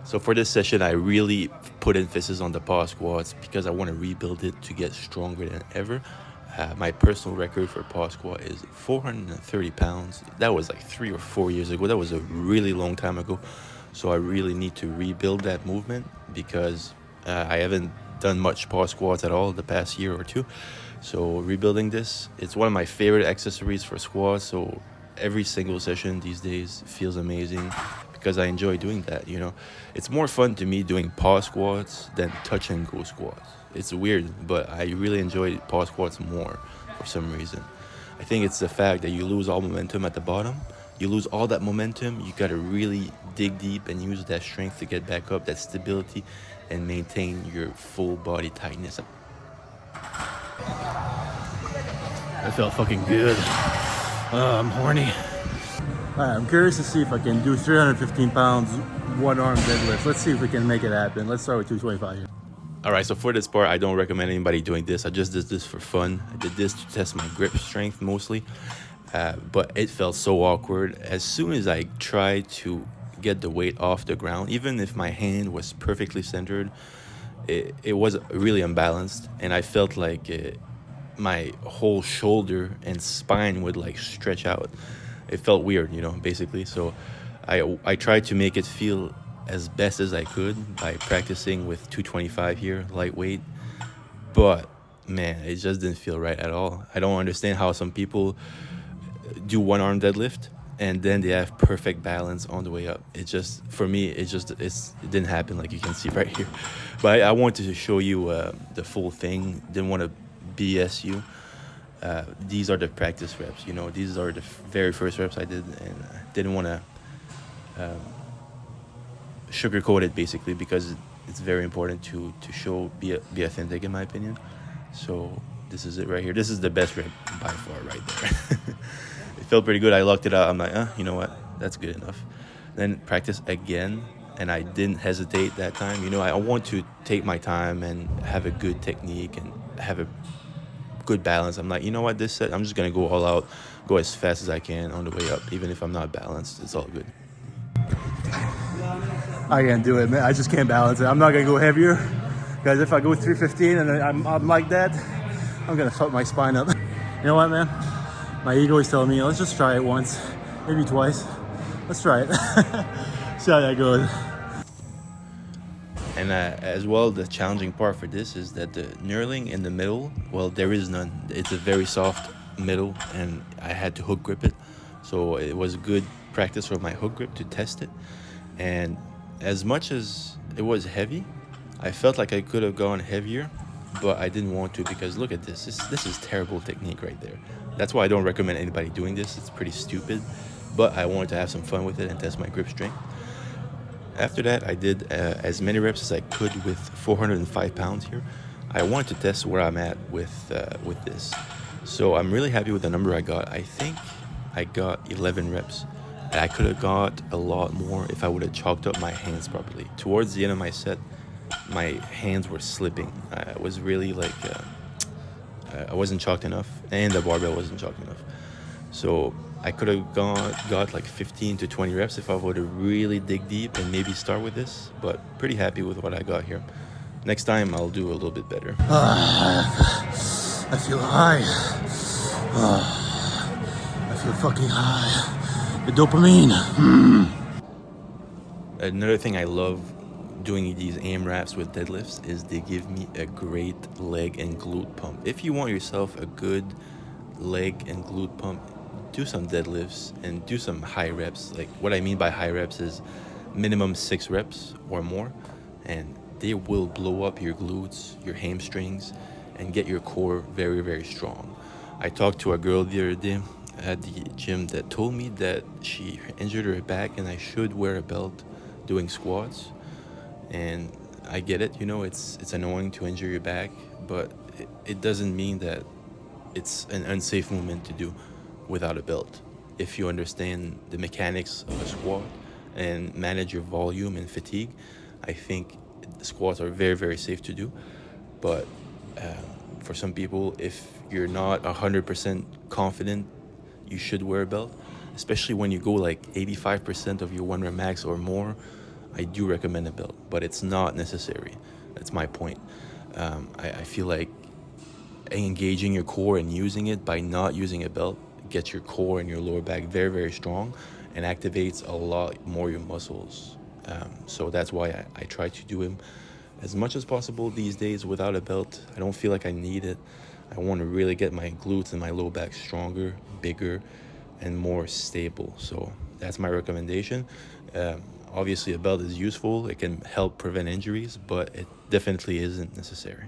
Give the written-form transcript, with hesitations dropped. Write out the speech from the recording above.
So for this session, I really put emphasis on the pause squats because I want to rebuild it to get stronger than ever. My personal record for pause squat is 430 pounds. That was like 3 or 4 years ago. That was a really long time ago. So I really need to rebuild that movement because I haven't done much pause squats at all the past year or two. So rebuilding this, it's one of my favorite accessories for squats. So every single session these days feels amazing because I enjoy doing that, you know. It's more fun to me doing pause squats than touch and go squats. It's weird, but I really enjoy pause squats more for some reason. I think it's the fact that you lose all momentum at the bottom. You lose all that momentum, you gotta really dig deep and use that strength to get back up, that stability, and maintain your full body tightness. That felt fucking good. I'm horny. Alright, I'm curious to see if I can do 315 pounds, one arm deadlift. Let's see if we can make it happen. Let's start with 225 here. All right, so for this part, I don't recommend anybody doing this. I just did this for fun. I did this to test my grip strength mostly, but it felt so awkward. As soon as I tried to get the weight off the ground, even if my hand was perfectly centered, it was really unbalanced, and I felt like my whole shoulder and spine would like stretch out. It felt weird, you know, basically. So I tried to make it feel as best as I could by practicing with 225 here, lightweight. But man, it just didn't feel right at all. I don't understand how some people do one arm deadlift and then they have perfect balance on the way up. It just, for me, it didn't happen, like you can see right here. But I wanted to show you the full thing. Didn't want to BS you. These are the practice reps, you know. These are the very first reps I did, and I didn't want to sugarcoat it, basically, because it's very important to be authentic, in my opinion. So this is it right here. This is the best rep by far right there. It felt pretty good. I locked it out. I'm like, you know what, that's good enough. Then practice again, and I didn't hesitate that time. You know, I want to take my time and have a good technique and have a good balance. I'm like, you know what, this set, I'm just gonna go all out, go as fast as I can on the way up. Even if I'm not balanced, it's all good. I can't do it, man. I just can't balance it. I'm not gonna go heavier, guys. If I go 315 and I'm like that, I'm gonna fuck my spine up. You know what, man? My ego is telling me, let's just try it once, maybe twice. Let's try it. See how that goes. And as well, the challenging part for this is that the knurling in the middle, well, there is none. It's a very soft middle, and I had to hook grip it. So it was good practice for my hook grip to test it. And as much as it was heavy, I felt like I could have gone heavier, but I didn't want to because look at this. This is terrible technique right there. That's why I don't recommend anybody doing this. It's pretty stupid, but I wanted to have some fun with it and test my grip strength. After that, I did as many reps as I could with 405 pounds here. I wanted to test where I'm at with this. So I'm really happy with the number I got. I think I got 11 reps. I could have got a lot more if I would have chalked up my hands properly. Towards the end of my set, my hands were slipping. I was really like, I wasn't chalked enough, and the barbell wasn't chalked enough. So I could have got like 15 to 20 reps if I would have really dig deep and maybe start with this, but pretty happy with what I got here. Next time I'll do a little bit better. I feel high. I feel fucking high. The dopamine. Another thing I love doing these AMRAPs with deadlifts is they give me a great leg and glute pump. If you want yourself a good leg and glute pump, do some deadlifts and do some high reps. Like what I mean by high reps is minimum 6 reps or more, and they will blow up your glutes, your hamstrings, and get your core very, very strong. I talked to a girl the other day at the gym that told me that she injured her back and I should wear a belt doing squats. And I get it, you know, it's annoying to injure your back, but it doesn't mean that it's an unsafe movement to do without a belt. If you understand the mechanics of a squat and manage your volume and fatigue, I think squats are very, very safe to do. But for some people, if you're not 100% confident, you should wear a belt, especially when you go like 85% of your 1 rep max or more. I do recommend a belt, but it's not necessary. That's my point. I feel like engaging your core and using it by not using a belt gets your core and your lower back very, very strong and activates a lot more your muscles. So that's why I try to do them as much as possible these days without a belt. I don't feel like I need it. I want to really get my glutes and my lower back stronger, bigger, and more stable. So that's my recommendation. Obviously, a belt is useful. It can help prevent injuries, but it definitely isn't necessary.